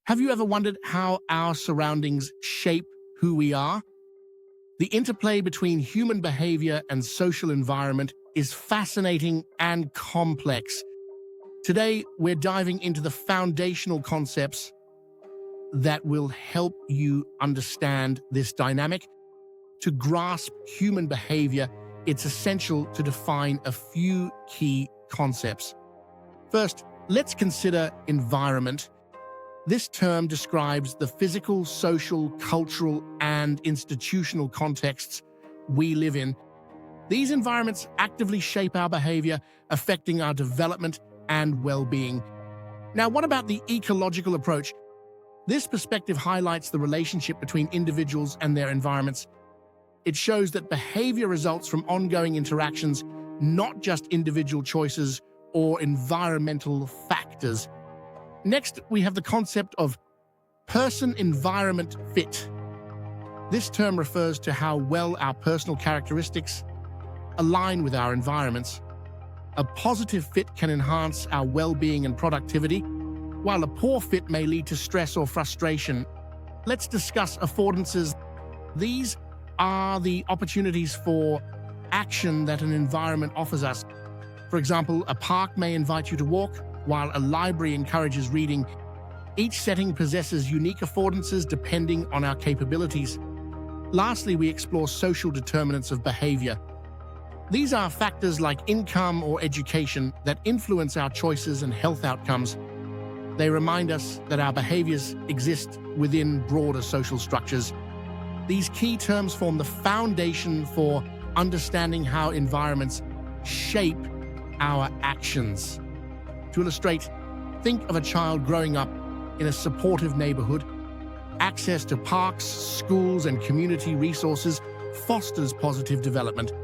Have you ever wondered how our surroundings shape who we are? The interplay between human behavior and social environment is fascinating and complex. Today, we're diving into the foundational concepts that will help you understand this dynamic. To grasp human behavior, it's essential to define a few key concepts. First, let's consider environment. This term describes the physical, social, cultural, and institutional contexts we live in. These environments actively shape our behavior, affecting our development and well-being. Now, what about the ecological approach? This perspective highlights the relationship between individuals and their environments. It shows that behavior results from ongoing interactions, not just individual choices or environmental factors. Next, we have the concept of person-environment fit. This term refers to how well our personal characteristics align with our environments. A positive fit can enhance our well-being and productivity, while a poor fit may lead to stress or frustration. Let's discuss affordances. These are the opportunities for action that an environment offers us. For example, a park may invite you to walk, while a library encourages reading. Each setting possesses unique affordances depending on our capabilities. Lastly, we explore social determinants of behavior. These are factors like income or education that influence our choices and health outcomes. They remind us that our behaviors exist within broader social structures. These key terms form the foundation for understanding how environments shape our actions. To illustrate, think of a child growing up in a supportive neighborhood. Access to parks, schools, and community resources fosters positive development.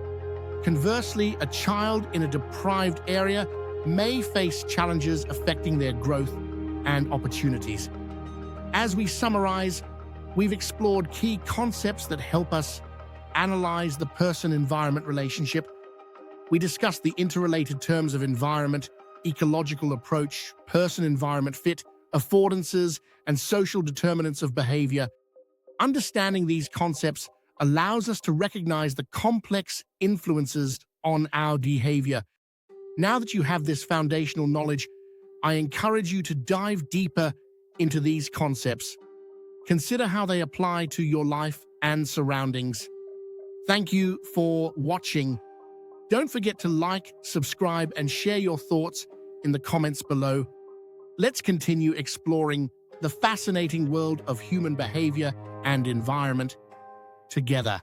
Conversely, a child in a deprived area may face challenges affecting their growth and opportunities. As we summarize, we've explored key concepts that help us analyze the person-environment relationship. We discussed the interrelated terms of environment, ecological approach, person-environment fit, affordances, and social determinants of behavior. Understanding these concepts allows us to recognize the complex influences on our behavior. Now that you have this foundational knowledge, I encourage you to dive deeper into these concepts. Consider how they apply to your life and surroundings. Thank you for watching. Don't forget to like, subscribe, and share your thoughts in the comments below. Let's continue exploring the fascinating world of human behavior and environment together.